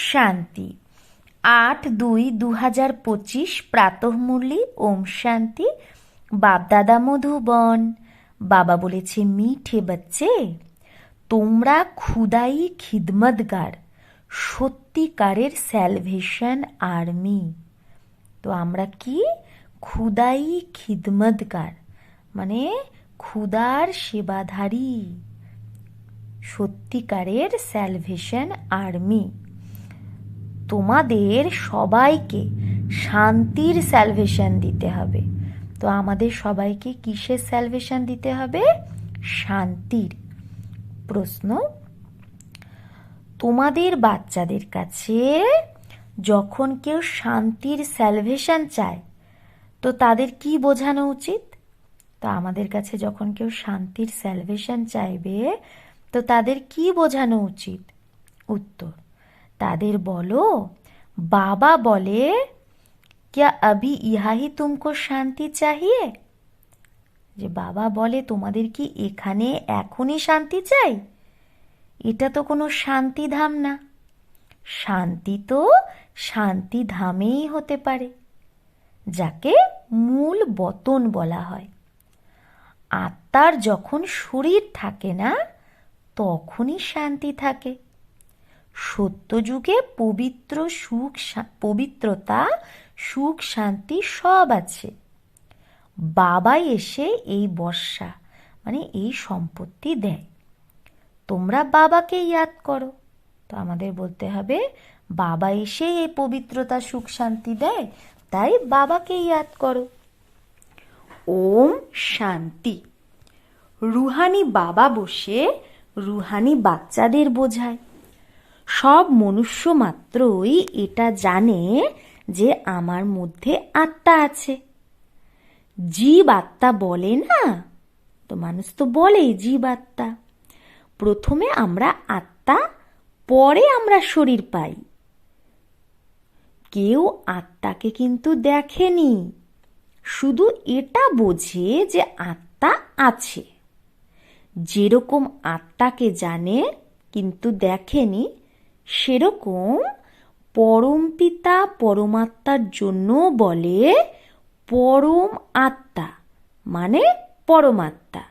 শান্তি। 8/2/2025 প্রাতঃমুরলি। ওম শান্তি। বাপদাদা মধুবন। বাবা বলেছে, মিঠে বাচ্চে, তোমরা খুদাই খিদমতগার, সত্যিকারের স্যালভেশন আর্মি। তো আমরা কি? খুদাই খিদমতগার, মানে খুদার সেবাধারী, সত্যিকারের স্যালভেশন আর্মি। তোমাদের সবাইকে শান্তির স্যালভেশন দিতে হবে। তো আমাদের সবাইকে কিসের স্যালভেশন দিতে হবে? শান্তির। প্রশ্ন, তোমাদের বাচ্চাদের কাছে যখন কেউ শান্তির স্যালভেশন চায় তো তাদের কি বোঝানো উচিত? তো আমাদের কাছে যখন কেউ শান্তির স্যালভেশন চাইবে তো তাদের কি বোঝানো উচিত? উত্তর, তাদের বলো, বাবা বলে, क्या अभी यहाँ ही तुमको শান্তি চাহিয়ে? যে বাবা বলে, তোমাদের কি এখানে এখনই শান্তি চাই? এটা তো কোনো শান্তিধাম না। শান্তি তো শান্তিধামেই হতে পারে, যাকে মূল বতন বলা হয়। আত্মার যখন শরীর থাকে না তখনই শান্তি থাকে। সত্যযুগে পবিত্রতা, সুখ, শান্তি সব আছে। বাবাই এসে এই বর্ষা, মানে এই সম্পত্তি দেয়। তোমরা বাবাকে ইয়াদ করো। তো আমাদের বলতে হবে, বাবা এসে এই পবিত্রতা, সুখ, শান্তি দেয়, তাই বাবাকে ইয়াদ করো। ওম শান্তি। রুহানি বাবা বসে রুহানি বাচ্চাদের বোঝায়। সব মনুষ্য মাত্রই এটা জানে যে আমার মধ্যে আত্মা আছে। জীব আত্মা বলে না, তো মানুষ তো বলেই জীব আত্মা। প্রথমে আমরা আত্মা, পরে আমরা শরীর পাই। কেউ আত্মাকে কিন্তু দেখেনি, শুধু এটা বোঝে যে আত্মা আছে। যেরকম আত্মাকে জানে কিন্তু দেখেনি, সেরকম পরমপিতা পরমাত্মার জন্য বলে পরম আত্মা, মানে পরমাত্মা,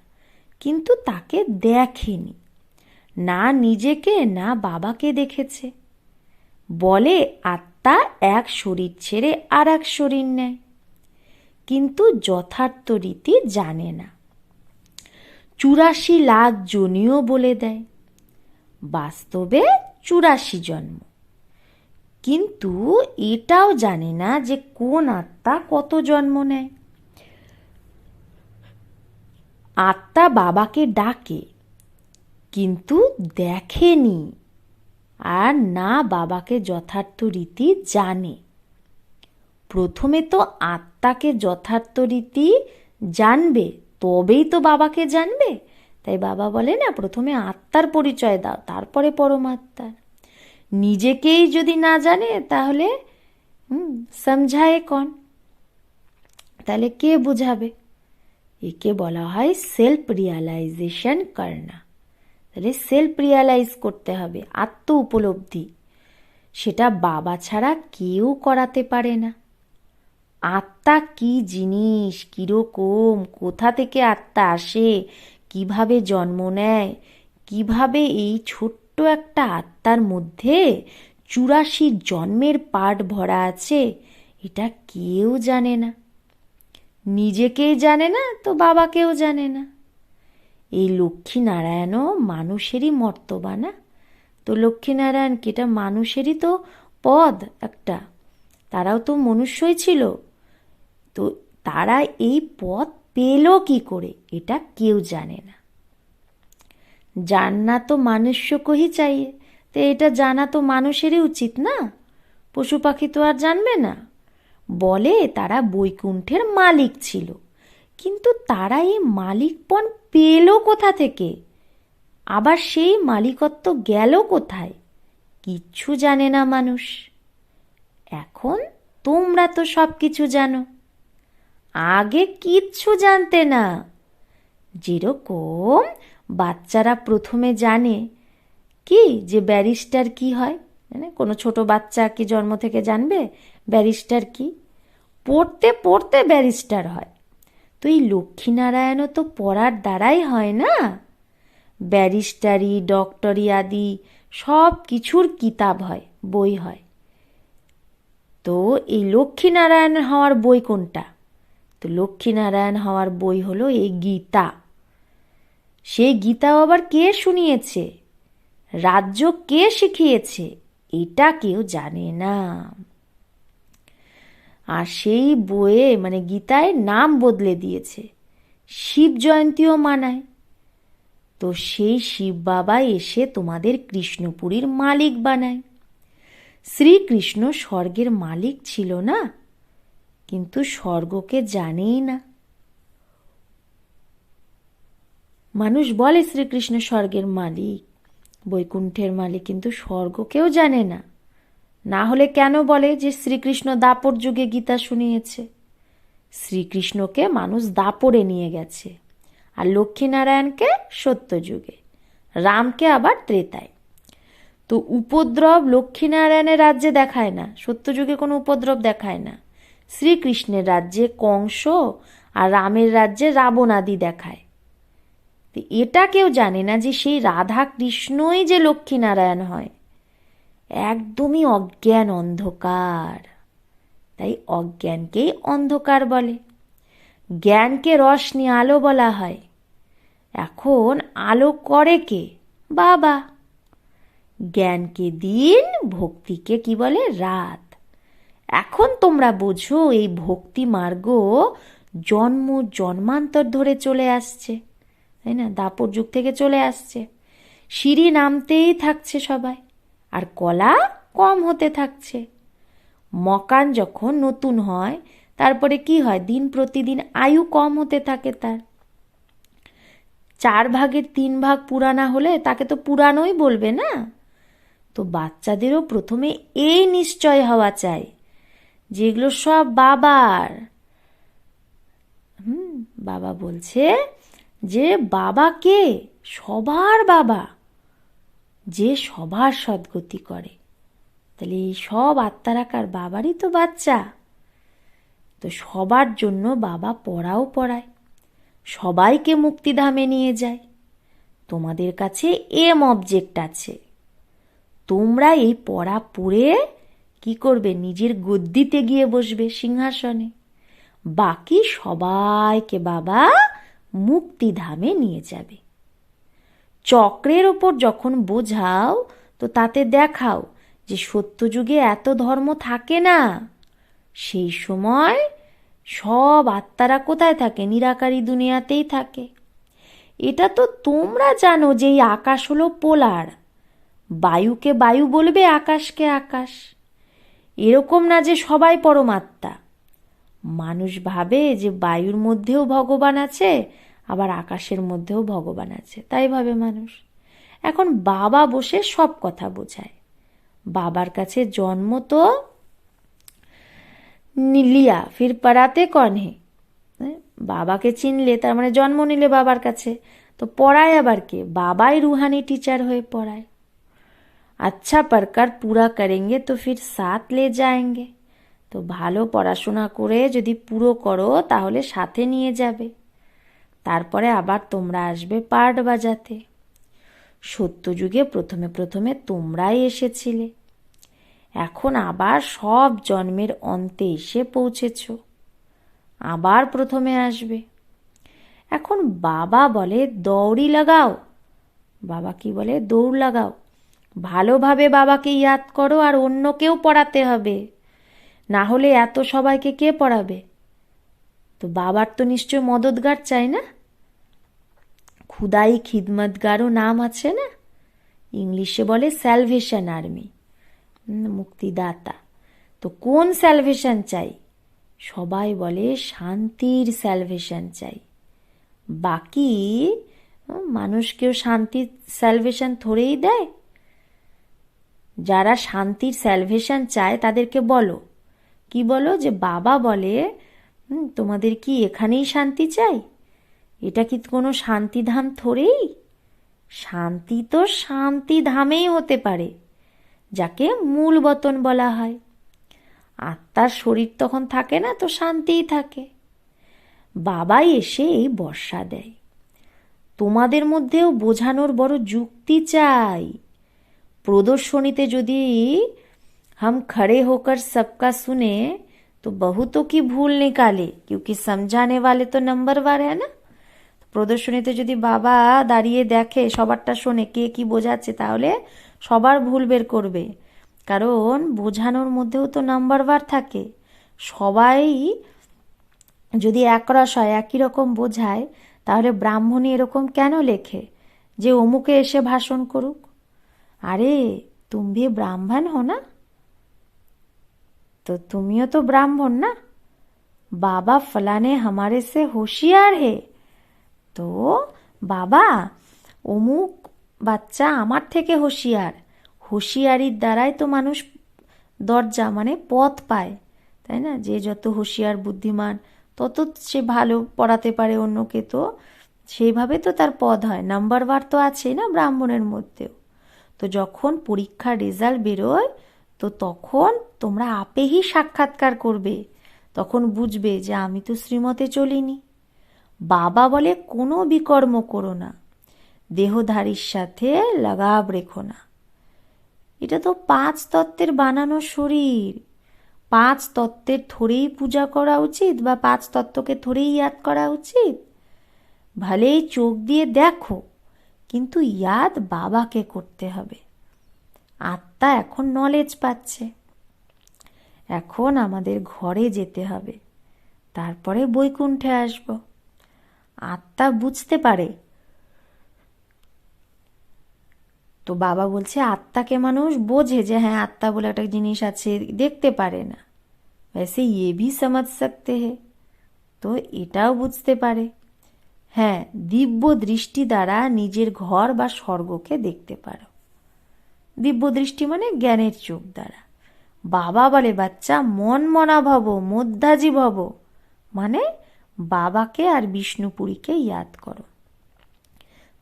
কিন্তু তাকে দেখেনি, না নিজেকে না বাবাকে দেখেছে। বলে আত্মা এক শরীর ছেড়ে আর এক শরীর নেয়, কিন্তু যথার্থ রীতি জানে না। 84 লাখ জনিও বলে দেয়, বাস্তবে 84 জন্ম, কিন্তু এটাও জানে না যে কোন আত্মা কত জন্ম নেয়। আত্মা বাবাকে ডাকে কিন্তু দেখেনি, আর না বাবাকে যথার্থ রীতি জানে। প্রথমে তো আত্মাকে যথার্থ রীতি জানবে, তবেই তো বাবাকে জানবে। তাই বাবা বলে না, প্রথমে আত্মার পরিচয় দাও, তারপরে পরমাত্মার। নিজেকেই যদি না জানে তাহলে সমঝায়ে কন? তাহলে কে বুঝাবে? একে বলা হয় সেলফ রিয়ালাইজেশন করনা। তাহলে সেলফ রিয়ালাইজ করতে হবে, আত্ম উপলব্ধি। সেটা বাবা ছাড়া কেউ করাতে পারে না। আত্মা কি জিনিস, কিরকম, কোথা থেকে আত্মা আসে, কিভাবে জন্ম নেয়, কিভাবে এই ছোট্ট একটা আত্মার মধ্যে 84 জন্মের পাঠ ভরা আছে, এটা কেউ জানে না। নিজেকেই জানে না তো বাবাকেও জানে না। এই লক্ষ্মীনারায়ণও মানুষেরই মর্তবা না? তো লক্ষ্মীনারায়ণ কি, এটা মানুষেরই তো পদ একটা, তারাও তো মনুষ্যই ছিল। তো তারা এই পদ পেল কি করে, এটা কেউ জানে না। জাননা তো মনুষ্য কহি চাইয়ে, তো এটা জানা তো মানুষেরই উচিত না? পশু পাখি তো আর জানবে না। বলে তারা বৈকুণ্ঠের মালিক ছিল, কিন্তু তারা এই মালিকপণ পেল কোথা থেকে, আবার সেই মালিকত্ব গেল কোথায়, কিচ্ছু জানে না মানুষ। এখন তোমরা তো সব কিছু জানো, আগে কিচ্ছু জানতে না। যেরকম বাচ্চারা প্রথমে জানে কি যে ব্যারিস্টার কি হয়, কোনো ছোট বাচ্চা কি জন্ম থেকে জানবে ব্যারিস্টার কি? পড়তে পড়তে ব্যারিস্টার হয়। তো এই লক্ষ্মীনারায়ণও তো পড়ার দ্বারাই হয় না। ব্যারিস্টারি, ডক্টরি আদি সব কিছুর কিতাব হয়, বই হয়। তো এই লক্ষ্মীনারায়ণ হওয়ার বই কোনটা? তো লক্ষ্মীনারায়ণ হওয়ার বই হলো এই গীতা। সেই গীতাও আবার কে শুনিয়েছে, রাজ্য কে শিখিয়েছে, এটা কেউ জানে না। আর সেই বইয়ে মানে গীতায় নাম বদলে দিয়েছে, শিব জয়ন্তীও মানায়। তো সেই শিব বাবা এসে তোমাদের কৃষ্ণপুরীর মালিক বানায়। শ্রীকৃষ্ণ স্বর্গের মালিক ছিল না, কিন্তু স্বর্গকে জানেই না। মানুষ বলে শ্রীকৃষ্ণ স্বর্গের মালিক, বৈকুণ্ঠের মালিক, কিন্তু স্বর্গকেও জানে না। না হলে কেন বলে যে শ্রীকৃষ্ণ দাপর যুগে গীতা শুনিয়েছে? শ্রীকৃষ্ণকে মানুষ দাপরে নিয়ে গেছে, আর লক্ষ্মীনারায়ণকে সত্য যুগে, রামকে আবার ত্রেতায়। তো উপদ্রব লক্ষ্মীনারায়ণের রাজ্যে দেখায় না, সত্য যুগে কোনো উপদ্রব দেখায় না। শ্রীকৃষ্ণের রাজ্যে কংস আর রামের রাজ্যে রাবণ আদি দেখায়। তো এটা কেউ জানে না যে সেই রাধা কৃষ্ণই যে লক্ষ্মীনারায়ণ হয়। একদমই অজ্ঞান, অন্ধকার। তাই অজ্ঞানকেই অন্ধকার বলে, জ্ঞানকে রশ্মি, আলো বলা হয়। এখন আলো করে কে? বাবা। জ্ঞানকে দিন, ভক্তিকে কি বলে? রাত। এখন তোমরা বোঝো এই ভক্তি মার্গ জন্ম জন্মান্তর ধরে চলে আসছে, তাই না? দাপর যুগ থেকে চলে আসছে। সিঁড়ি নামতেই থাকছে সবাই, আর কলা কম হতে থাকছে। মকান যখন নতুন হয়, তারপরে কি হয়? দিন প্রতিদিন আয়ু কম হতে থাকে তার। 4 ভাগের 3 ভাগ পুরানা হলে তাকে তো পুরানোই বলবে না। তো বাচ্চাদেরও প্রথমে এই নিশ্চয় হওয়া চাই যেগুলো সব বাবার। বাবা বলছে যে বাবা কে? সবার বাবা, যে সবার সদ্গতি করে। তাহলে এই সব আত্মারাকার বাবারই তো বাচ্চা। তো সবার জন্য বাবা পড়াও পড়ায়, সবাইকে মুক্তিধামে নিয়ে যায়। তোমাদের কাছে এম অবজেক্ট আছে, তোমরা এই পড়া পড়ে কি করবে? নিজের গদ্দিতে গিয়ে বসবে, সিংহাসনে। বাকি সবাইকে বাবা মুক্তিধামে নিয়ে যাবে। চক্রের ওপর যখন বোঝাও, তো তাতে দেখাও যে সত্যযুগে এত ধর্ম থাকে না। সেই সময় সব আত্মারা কোথায় থাকে? নিরাকারী দুনিয়াতেই থাকে। এটা তো তোমরা জানো যে এই আকাশ হলো পোলার, বায়ুকে বায়ু বলবে, আকাশকে আকাশ। এরকম না যে সবাই পরমাত্মা। মানুষ ভাবে যে বায়ুর মধ্যেও ভগবান আছে, আবার আকাশের মধ্যেও ভগবান আছে, তাই ভাবে মানুষ। এখন বাবা বসে সব কথা বোঝায়। বাবার কাছে জন্ম তো লিয়া ফির পড়াতে কন হে। বাবাকে চিনলে তার মানে জন্ম নিলে বাবার কাছে, তো পড়ায় আবার কে? বাবাই রুহানি টিচার হয়ে পড়ায়। আচ্ছা পড়कर पूरा करेंगे तो फिर साथ ले जाएंगे। তো ভালো পড়াশোনা করে যদি পুরো করো তাহলে সাথে নিয়ে যাবে। তারপরে আবার তোমরা আসবে পার্ট বাজাতে। সত্যযুগে প্রথমে প্রথমে তোমরাই এসেছিলে, এখন আবার সব জন্মের অন্তে এসে পৌঁছেছ, আবার প্রথমে আসবে। এখন বাবা বলে দৌড়ি লাগাও। বাবা কি বলে? দৌড় লাগাও। ভালোভাবে বাবাকে ইয়াদ করো, আর অন্যকেও পড়াতে হবে, না হলে এত সবাইকে কে পড়াবে? তো বাবার তো নিশ্চয় মদতগার চাই না? খুদাই খিদমতগারও নাম আছে না? ইংলিশে বলে স্যালভেশন আর্মি, মুক্তিদাতা। তো কোন স্যালভেশন চাই? সবাই বলে শান্তির স্যালভেশন চাই। বাকি মানুষকেও শান্তির স্যালভেশন থরেই দেয়। যারা শান্তির স্যালভেশন চায় তাদেরকে বলো, কি বলো? যে বাবা বলে তোমাদের কি এখানেই শান্তি চাই? এটা কি কোনো শান্তিধাম থরেই? শান্তি তো শান্তিধামেই হতে পারে, যাকে মূল বতন বলা হয়। আত্মার শরীর তখন থাকে না, তো শান্তিই থাকে। বাবাই এসে এই বর্ষা দেয়। তোমাদের মধ্যেও বোঝানোর বড় যুক্তি চাই। प्रदर्शनीते यदि हम खड़े होकर सबका सुने तो बहुतों की भूल निकाले, क्योंकि समझाने वाले तो नंबरवार है ना। প্রদর্শনীতে যদি বাবা দাঁড়িয়ে দেখে সবারটা শোনে কে কি বোঝাচ্ছে, তাহলে সবার ভুল বের করবে। কারণ বোঝানোর মধ্যেও তো নাম্বারওয়ার থাকে। সবাই যদি একরস হয়, একই রকম বোঝায়, তাহলে ব্রাহ্মণী এরকম কেন লেখে যে অমুকে এসে ভাষণ করুক? अरे तुम भी ब्राह्मण हो ना, तो तुमियो तो ब्राह्मण ना। बाबा फलाने हमारे से होशियार है, तो बाबा অমুক বাচ্চা আমার থেকে হোশিয়ার। হোশিয়ারির দ্বারাই তো মানুষ দরজা মানে পথ পায়, তাই না? যে যত হোশিয়ার বুদ্ধিমান তত সে ভালো পড়াতে পারে অন্যকে, তো সেইভাবে তো তার পদ হয়। নাম্বারওয়ার তো আছে না ব্রাহ্মণের মধ্যেও। তো যখন পরীক্ষার রেজাল্ট বেরোয়, তো তখন তোমরা আপেই সাক্ষাৎকার করবে। তখন বুঝবে যে আমি তো শ্রীমতে চলিনি। বাবা বলে কোনো বিকর্ম করো না, দেহধারীর সাথে লাগাব রেখো না। এটা তো 5 তত্ত্বের বানানো শরীর। 5 তত্ত্বের থোড়েই পূজা করা উচিত বা 5 তত্ত্বকে থোড়েই ইয়াদ করা উচিত? ভালেই চোখ দিয়ে দেখো, কিন্তু ইয়াদ বাবাকে করতে হবে। আত্মা এখন নলেজ পাচ্ছে, এখন আমাদের ঘরে যেতে হবে, তারপরে বৈকুণ্ঠে আসব। আত্মা বুঝতে পারে। তো বাবা বলছে আত্মাকে মানুষ বোঝে যে হ্যাঁ আত্মা বলে একটা জিনিস আছে, দেখতে পারে না। वैसे ये भी समझ सकते हैं, তো এটাও বুঝতে পারে। হ্যাঁ, দিব্য দৃষ্টি দ্বারা নিজের ঘর বা স্বর্গকে দেখতে পারো। দিব্য দৃষ্টি মানে জ্ঞানের চোখ দ্বারা। বাবা বলে বাচ্চা মন মনা ভব মধ্যাজি ভব, মানে বাবাকে আর বিষ্ণুপুরীকে ইয়াদ করো।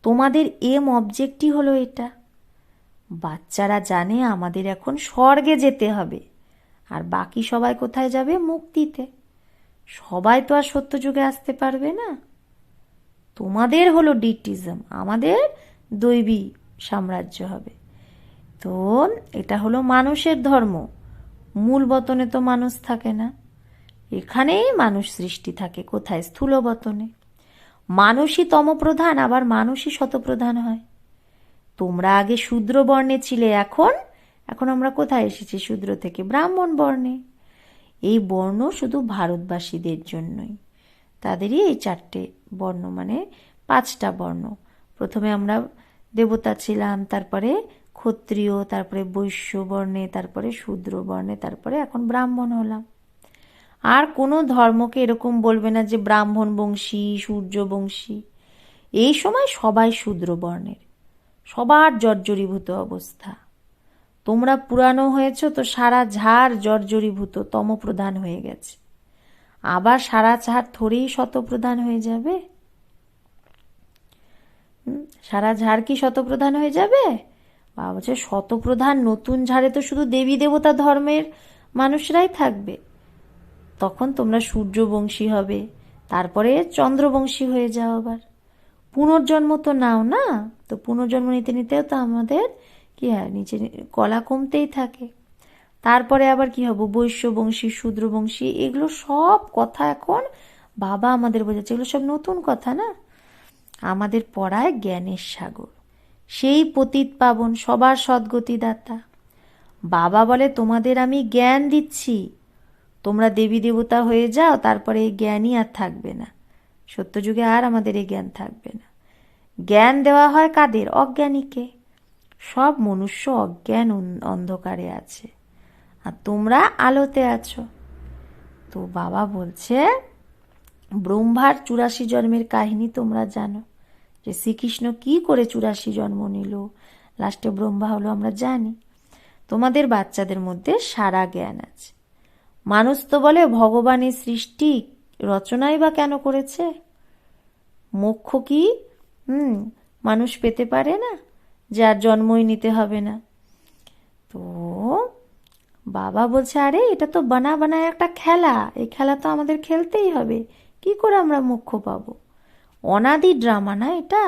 তোমাদের এম অবজেক্টই হলো এটা। বাচ্চারা জানে আমাদের এখন স্বর্গে যেতে হবে, আর বাকি সবাই কোথায় যাবে? মুক্তিতে। সবাই তো আর সত্যযুগে আসতে পারবে না। তোমাদের হলো ডিটিজম, আমাদের দৈবী সাম্রাজ্য হবে। তো এটা হলো মানুষের ধর্ম। মূল বতনে তো মানুষ থাকে না, এখানেই মানুষ সৃষ্টি থাকে। কোথায়? স্থূল বতনে। মানুষই তমপ্রধান, আবার মানুষই শতপ্রধান হয়। তোমরা আগে শূদ্র বর্ণে ছিলে, এখন এখন আমরা কোথায় এসেছি? শূদ্র থেকে ব্রাহ্মণ বর্ণে। এই বর্ণ শুধু ভারতবাসীদের জন্যই। তাদেরই এই 4টে বর্ণ, মানে 5টা বর্ণ। প্রথমে আমরা দেবতা ছিলাম, তারপরে ক্ষত্রিয়, তারপরে বৈশ্য বর্ণে, তারপরে শূদ্র বর্ণে, তারপরে এখন ব্রাহ্মণ হলাম। আর কোনো ধর্মকে এরকম বলবে না যে ব্রাহ্মণ বংশী, সূর্য বংশী। এই সময় সবাই শূদ্র বর্ণের, সবার জর্জরীভূত অবস্থা। তোমরা পুরানো হয়েছ, তো সারা ঝাড় জর্জরীভূত তমপ্রধান হয়ে গেছে। আবার সারা ঝাড় থোড়েই শতপ্রধান হয়ে যাবে? সারা ঝাড় কি শতপ্রধান হয়ে যাবে? বাবা বলছে শতপ্রধান নতুন ঝাড়ে তো শুধু দেবী দেবতা ধর্মের মানুষরাই থাকবে। তখন তোমরা সূর্যবংশী হবে, তারপরে চন্দ্রবংশী হয়ে যাও। আবার পুনর্জন্ম তো নাও না, তো পুনর্জন্ম নিতে নিতেও তো আমাদের কি হয়, নিচে কলা কমতেই থাকে। তারপরে আবার কি হবো? বৈশ্যবংশী, শূদ্রবংশী। এগুলো সব কথা এখন বাবা আমাদের বোঝাচ্ছে। এগুলো সব নতুন কথা না। আমাদের পড়ায় জ্ঞানের সাগর, সেই পতিত পাবন, সবার সদ্গতি দাতা। বাবা বলে তোমাদের আমি জ্ঞান দিচ্ছি, তোমরা দেবী দেবতা হয়ে যাও, তারপরে এই জ্ঞানই আর থাকবে না। সত্যযুগে আর আমাদের এই জ্ঞান থাকবে না। জ্ঞান দেওয়া হয় কাদের? অজ্ঞানীকে। সব মনুষ্য অজ্ঞান অন্ধকারে আছে, আর তোমরা আলোতে আছো। তো বাবা বলছে ব্রহ্মার 84 জন্মের কাহিনী তোমরা জানো, যে শ্রীকৃষ্ণ কি করে 84 জন্ম নিল, লাস্টে ব্রহ্মা হলো, আমরা জানি। তোমাদের বাচ্চাদের মধ্যে সারা জ্ঞান আছে। মানুষ তো বলে ভগবানের সৃষ্টি রচনাই বা কেন করেছে? মোক্ষ কি মানুষ পেতে পারে না, যার জন্মই নিতে হবে না? তো বাবা বলছে, আরে এটা তো বানা বানায় একটা খেলা, এই খেলা তো আমাদের খেলতেই হবে, কি করে আমরা মোক্ষ পাবো? অনাদি ড্রামা না এটা।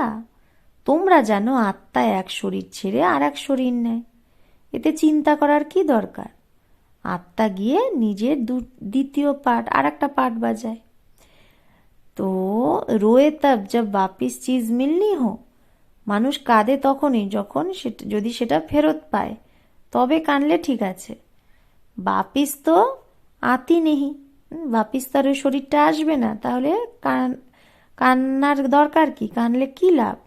তোমরা জানো আত্মা এক শরীর ছেড়ে আর এক শরীর নেয়, এতে চিন্তা করার কি দরকার? আত্মা গিয়ে নিজের দ্বিতীয় পার্ট আর একটা পার্ট বাজায়। তো রোয়ে তব জব বাপিস চিজ মিলনি হো, মানুষ কাঁদে তখনই যখন যদি সেটা ফেরত পায়, তবে কানলে ঠিক আছে। বাপিস তো আতি নেহি, বাপিস তার ওই শরীরটা আসবে না, তাহলে কান্নার দরকার কি? কানলে কি লাভ?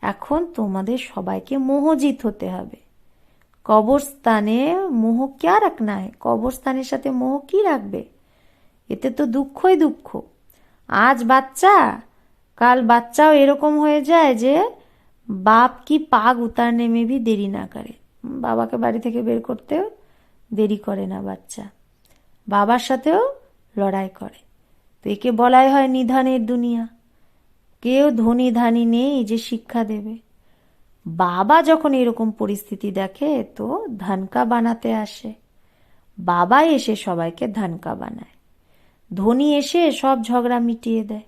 এখন তোমাদের সবাইকে মোহজিত হতে হবে। কবরস্থানে মোহ ক্যা রাখনা হয়? কবরস্থানের সাথে মোহ কি রাখবে? এতে তো দুঃখই দুঃখ। আজ বাচ্চা, কাল বাচ্চাও এরকম হয়ে যায় যে বাপ কি পাগ উতারনে মে ভি দেরি না করে, বাবাকে বাড়ি থেকে বের করতেও দেরি করে না বাচ্চা, বাবার সাথেও লড়াই করে। তো একে বলাই হয় নিধনের দুনিয়া। কেউ ধনী ধানী নেই যে শিক্ষা দেবে। বাবা যখন এরকম পরিস্থিতি দেখে তো ধানকা বানাতে আসে। বাবাই এসে সবাইকে ধানকা বানায়। ধনী এসে সব ঝগড়া মিটিয়ে দেয়।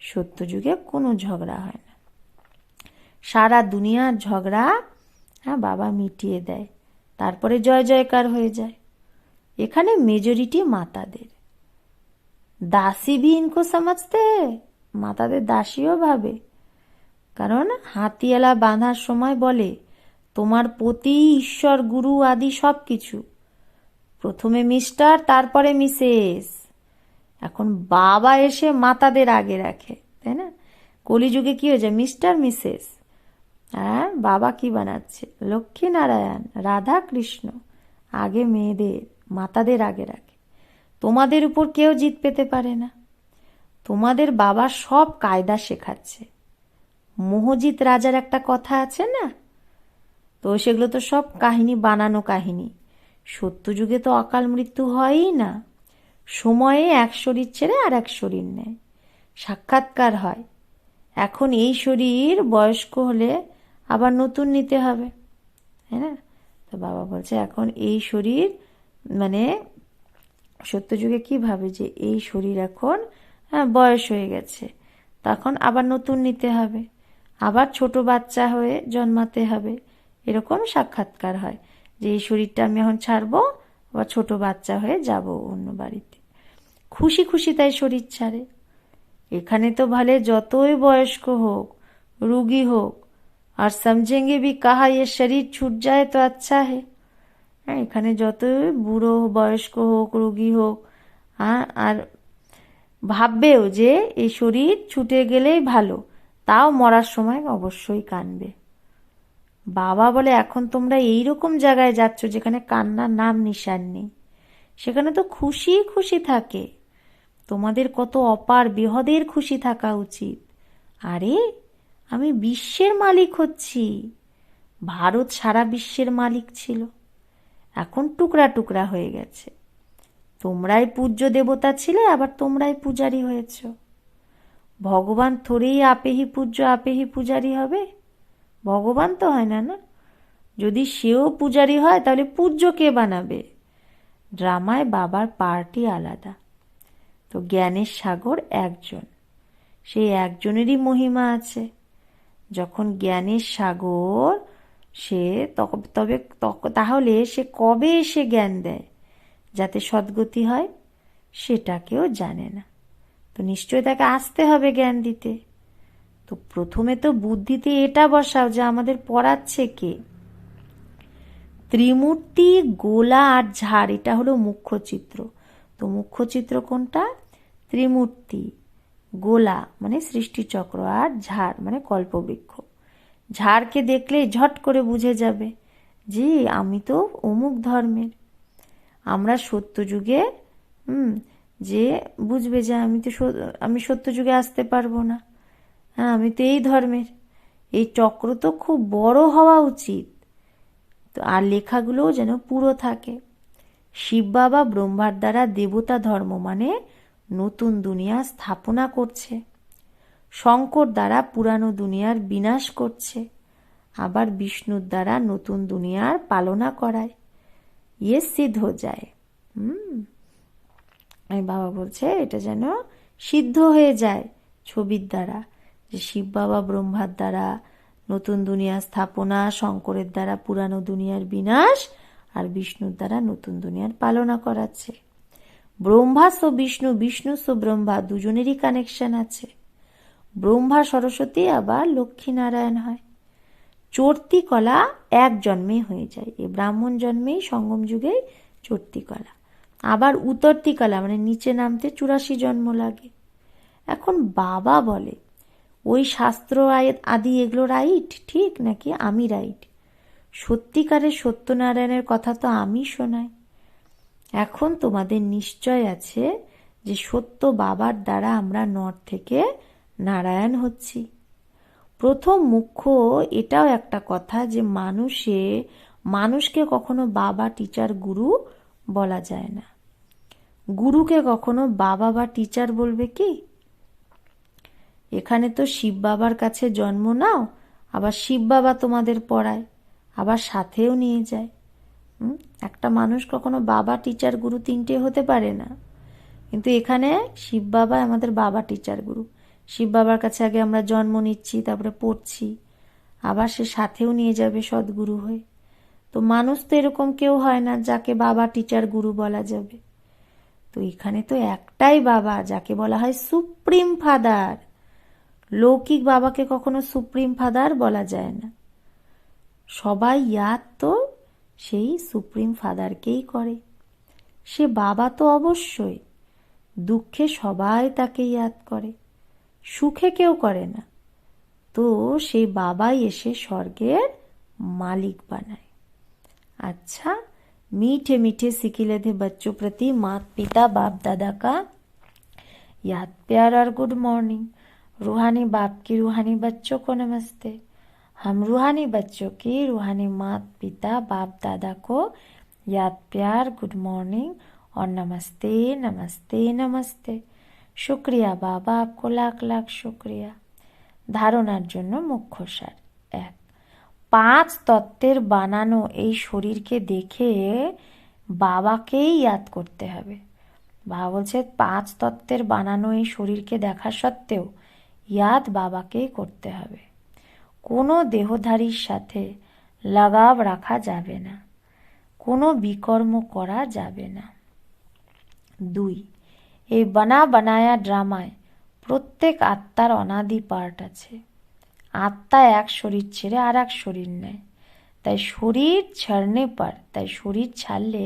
সত্যযুগে কোনো ঝগড়া হয় না, সারা দুনিয়ার ঝগড়া বাবা মিটিয়ে দেয়, তারপরে জয় জয়কার হয়ে যায়। এখানে মেজরিটি মাতাদের। দাসী ভি ইনকো সমঝতে, মাতাদের দাসীও ভাবে। কারণ হাতিয়ালা বাঁধার সময় বলে তোমার পতি, ঈশ্বর, গুরু আদি সব কিছু, প্রথমে মিস্টার তারপরে মিসেস। এখন বাবা এসে মাতাদের আগে রাখে, তাই না? কলিযুগে কি হয়ে যায়? Mister Mrs. হ্যাঁ, বাবা কি বানাচ্ছে? লক্ষ্মী নারায়ণ, রাধা কৃষ্ণ, আগে মেয়েদের, মাতাদের আগে রাখে। তোমাদের উপর কেউ জিত পেতে পারে না। তোমাদের বাবা সব কায়দা শেখাচ্ছে। মোহজিৎ রাজার একটা কথা আছে না, তো সেগুলো তো সব কাহিনী, বানানো কাহিনী। সত্য যুগে তো অকাল মৃত্যু হয়ই না, সময়ে এক শরীর ছেড়ে আর এক শরীর নেয়, সাক্ষাৎকার হয়। এখন এই শরীর বয়স্ক হলে আবার নতুন নিতে হবে, তাই না? তো বাবা বলছে এখন এই শরীর, মানে সত্যযুগে কি ভাবে যে এই শরীর এখন বয়স হয়ে গেছে, তখন আবার নতুন নিতে হবে, আবার ছোট বাচ্চা হয়ে জন্মাতে হবে। এরকম সাক্ষাৎকার হয় যে এই শরীরটা আমি এখন ছাড়বো, আবার ছোট বাচ্চা হয়ে যাব অন্য বাড়িতে। খুশি খুশি তাই শরীর ছাড়ে। এখানে তো ভালে যতই বয়স্ক হোক, রুগী হোক, আর সমঝেঙ্গে ভি কাহা ये শরীর ছুট যায় তো আচ্ছা হে। এখানে যতই বুড়ো বয়স্ক হোক, রুগী হোক, আর ভাববেও যে এই শরীর ছুটে গেলেই ভালো, তাও মরার সময় অবশ্যই কানবে। বাবা বলে এখন তোমরা এইরকম জায়গায় যাচ্ছ যেখানে কান্নার নাম নিশান নেই, সেখানে তো খুশি খুশি থাকে। তোমাদের কত অপার বৃহদের খুশি থাকা উচিত। আরে আমি বিশ্বের মালিক হচ্ছি। ভারত সারা বিশ্বের মালিক ছিল, এখন টুকরা টুকরা হয়ে গেছে। তোমরাই পূজ্য দেবতা ছিলে, আবার তোমরাই পূজারি হয়েছ। ভগবান থোড়েই আপেহি পূজ্য আপেহি পূজারি হবে? ভগবান তো হয় না, না? যদি সেও পূজারি হয় তাহলে পূজ্য কে বানাবে? ড্রামায় বাবার পার্টি আলাদা। তো জ্ঞানের সাগর একজন, সেই একজনেরই মহিমা আছে। যখন জ্ঞানের সাগর সে তাহলে সে কবে এসে জ্ঞান দেয় যাতে সদ্গতি হয়, সেটা কেউ জানে না। তো নিশ্চয়ই তাকে আসতে হবে জ্ঞান দিতে। তো প্রথমে তো বুদ্ধিতে এটা বসাও যে আমাদের পড়াচ্ছে কে। ত্রিমূর্তি, গোলা আর ঝাড়, এটা হলো মুখ্য চিত্র। তো মুখ্য চিত্র কোনটা? ত্রিমূর্তি, গোলা মানে সৃষ্টিচক্র, আর ঝাড় মানে কল্পবৃক্ষ। ঝাড়কে দেখলেই ঝট করে বুঝে যাবে যে আমি তো অমুক ধর্মের। আমরা সত্যযুগে যে বুঝবে যে আমি সত্যযুগে আসতে পারবো না, হ্যাঁ আমি তো এই ধর্মের। এই চক্র তো খুব বড় হওয়া উচিত, তো আর লেখাগুলোও যেন পুরো থাকে। শিব বাবা ব্রহ্মার দ্বারা দেবতা ধর্ম মানে নতুন দুনিয়া স্থাপনা করছে, শঙ্কর দ্বারা পুরানো দুনিয়ার বিনাশ করছে, আবার বিষ্ণুর দ্বারা নতুন দুনিয়ার পালনা করায়, ইয়ে সিদ্ধ হয়ে যায়। আমি বাবা বলছে এটা যেন সিদ্ধ হয়ে যায় ছবির দ্বারা, যে শিব বাবা ব্রহ্মার দ্বারা নতুন দুনিয়া স্থাপনা, শঙ্করের দ্বারা পুরানো দুনিয়ার বিনাশ, আর বিষ্ণুর দ্বারা নতুন দুনিয়ার পালনা করাচ্ছে। ব্রহ্মা সো বিষ্ণু, বিষ্ণু সো ব্রহ্মা, দুজনেরই কানেকশন আছে। ব্রহ্মা সরস্বতী আবার লক্ষ্মী নারায়ণ হয়। চর্তি কলা এক জন্মে হয়ে যায়, এই ব্রাহ্মণ জন্মেই সঙ্গম যুগেই চর্তি কলা। আবার উতরতি কলা মানে নিচে নামতে 84 জন্ম লাগে। এখন বাবা বলে ওই শাস্ত্র আদি এগুলো রাইট ঠিক নাকি আমি রাইট? সত্যিকারের সত্যনারায়ণের কথা তো আমি শোনাই। এখন তোমাদের নিশ্চয় আছে যে সত্য বাবার দ্বারা আমরা নর থেকে নারায়ণ হচ্ছি। প্রথম মুখ্য এটাও একটা কথা যে মানুষকে কখনো বাবা, টিচার, গুরু বলা যায় না। গুরুকে কখনো বাবা বা টিচার বলবে কি? এখানে তো শিব বাবার কাছে জন্ম নাও, আবার শিব বাবা তোমাদের পড়ায়, আবার সাথেও নিয়ে যায়। একটা মানুষ কখনো বাবা, টিচার, গুরু তিনটে হতে পারে না। কিন্তু এখানে শিব বাবা আমাদের বাবা, টিচার, গুরু। শিব বাবার কাছে আগে আমরা জন্ম নিচ্ছি, তারপরে পড়ছি, আবার সে সাথেও নিয়ে যাবে সদ্গুরু হয়ে। তো মানুষ তো এরকম কেউ হয় না যাকে বাবা, টিচার, গুরু বলা যাবে। তো এখানে তো একটাই বাবা, যাকে বলা হয় সুপ্রিম ফাদার। লৌকিক বাবাকে কখনো সুপ্রিম ফাদার বলা যায় না। সবাই ইয়াদ তো সেই সুপ্রিম ফাদারকেই করে। সে বাবা তো অবশ্যই, দুঃখে সবাই তাকে ইয়াদ করে, সুখে কেউ করে না। তো সেই বাবাই এসে স্বর্গের মালিক বানায়। अच्छा, मीठे मीठे सिकिले थे बच्चों प्रति माता पिता बाप दादा का याद प्यार और गुड मॉर्निंग। रूहानी बाप की रूहानी बच्चों को नमस्ते। हम रूहानी बच्चों की रूहानी माता पिता बाप दादा को याद प्यार, गुड मॉर्निंग और नमस्ते नमस्ते नमस्ते। शुक्रिया बाबा, आपको लाख लाख शुक्रिया। ধারণার জন্য মুখ্য সার। 1, 5 তত্ত্বের বানানো এই শরীরকে দেখে বাবাকেই ইয়াদ করতে হবে। বাবা বলছে 5 তত্ত্বের বানানো এই শরীরকে দেখা সত্ত্বেও ইয়াদ বাবাকেই করতে হবে। কোনো দেহধারীর সাথে লাগাব রাখা যাবে না, কোনো বিকর্ম করা যাবে না। 2, এই বানায়া ড্রামায় প্রত্যেক আত্মার অনাদি পার্ট আছে। আত্মা এক শরীর ছেড়ে আর এক শরীর নেয়, তাই শরীর ছাড়লে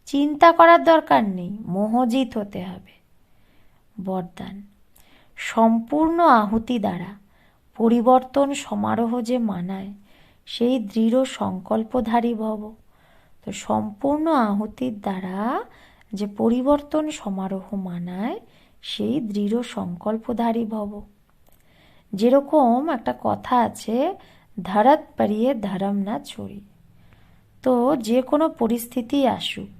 চিন্তা করার দরকার নেই, মোহজিত হতে হবে। বরদান, সম্পূর্ণ আহুতি দ্বারা পরিবর্তন সমারোহ যে মানায় সেই দৃঢ় সংকল্পধারী ভব। তো সম্পূর্ণ আহুতির দ্বারা যে পরিবর্তন সমারোহ মানায় সেই দৃঢ় সংকল্পধারী ভব। যেরকম একটা কথা আছে, ধরত পারিয়ে ধরম না ছড়ি। তো যে কোনো পরিস্থিতি আসুক,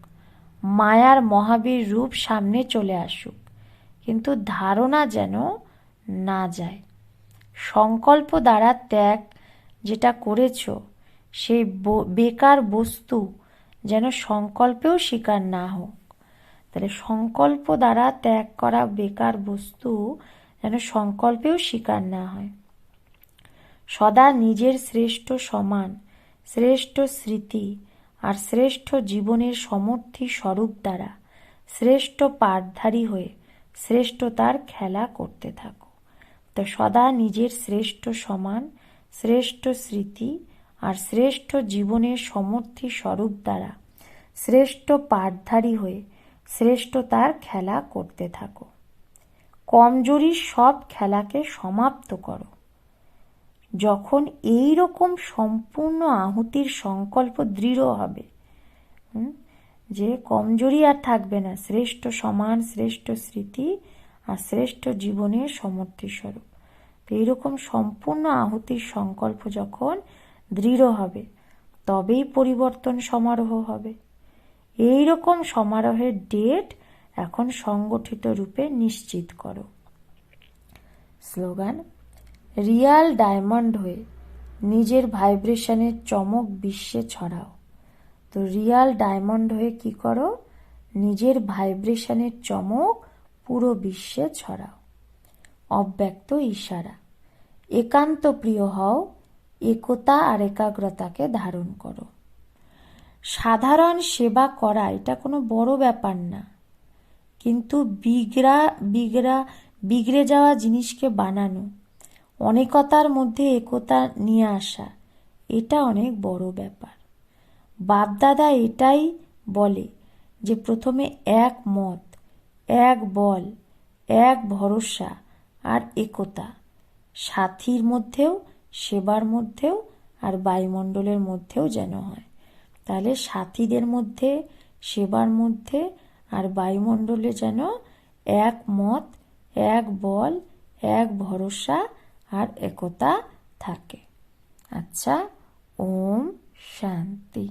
মায়ার মহাবীর রূপ সামনে চলে আসুক, কিন্তু ধারণা যেন না যায়। সংকল্প দ্বারা ত্যাগ যেটা করেছ সেই বেকার বস্তু যেন সংকল্পেও স্বীকার না হোক। তাহলে সংকল্প দ্বারা ত্যাগ করা বেকার বস্তু যেন সংকল্পেও স্বীকার না হয়। সদা নিজের শ্রেষ্ঠ সমান, শ্রেষ্ঠ স্মৃতি আর শ্রেষ্ঠ জীবনের সমর্থী স্বরূপ দ্বারা শ্রেষ্ঠ পাঠধারী হয়ে শ্রেষ্ঠতার খেলা করতে থাকো। তো সদা নিজের শ্রেষ্ঠ সমান, শ্রেষ্ঠ স্মৃতি আর শ্রেষ্ঠ জীবনের সমর্থী স্বরূপ দ্বারা শ্রেষ্ঠ পাঠধারী হয়ে শ্রেষ্ঠতার খেলা করতে থাকো। কমজোরির সব খেলাকে সমাপ্ত করো। যখন এই রকম সম্পূর্ণ আহুতির সংকল্প দৃঢ় হবে, যে কমজোরি আর থাকবে না, শ্রেষ্ঠ সমান, শ্রেষ্ঠ স্মৃতি আর শ্রেষ্ঠ জীবনের সমর্থী স্বরূপ, তো এইরকম সম্পূর্ণ আহুতির সংকল্প যখন দৃঢ় হবে তবেই পরিবর্তন সমারোহ হবে। এই রকম সমারোহের ডেট এখন সংগঠিত রূপে নিশ্চিত করো। স্লোগান, রিয়াল ডায়মন্ড হয়ে নিজের ভাইব্রেশনের চমক বিশ্বে ছড়াও। তো রিয়াল ডায়মন্ড হয়ে কি করো? নিজের ভাইব্রেশনের চমক পুরো বিশ্বে ছড়াও। অব্যক্ত ইশারা, একান্ত প্রিয় হও, একতা আর একাগ্রতাকে ধারণ করো। সাধারণ সেবা করা এটা কোনো বড় ব্যাপার না, কিন্তু বিগড়ে যাওয়া জিনিসকে বানানো, অনেকতার মধ্যে একতা নিয়ে আসা, এটা অনেক বড় ব্যাপার। বাপদাদা এটাই বলে যে প্রথমে এক মত, এক বল, এক ভরসা আর একতা, সাথীর মধ্যেও, সেবার মধ্যেও আর বায়ুমণ্ডলের মধ্যেও যেন হয়। তাহলে সাথীদের মধ্যে, সেবার মধ্যে আর বায়ুমণ্ডলে যেন এক মত, এক বল, এক ভরসা আর একতা থাকে। আচ্ছা, ওম শান্তি।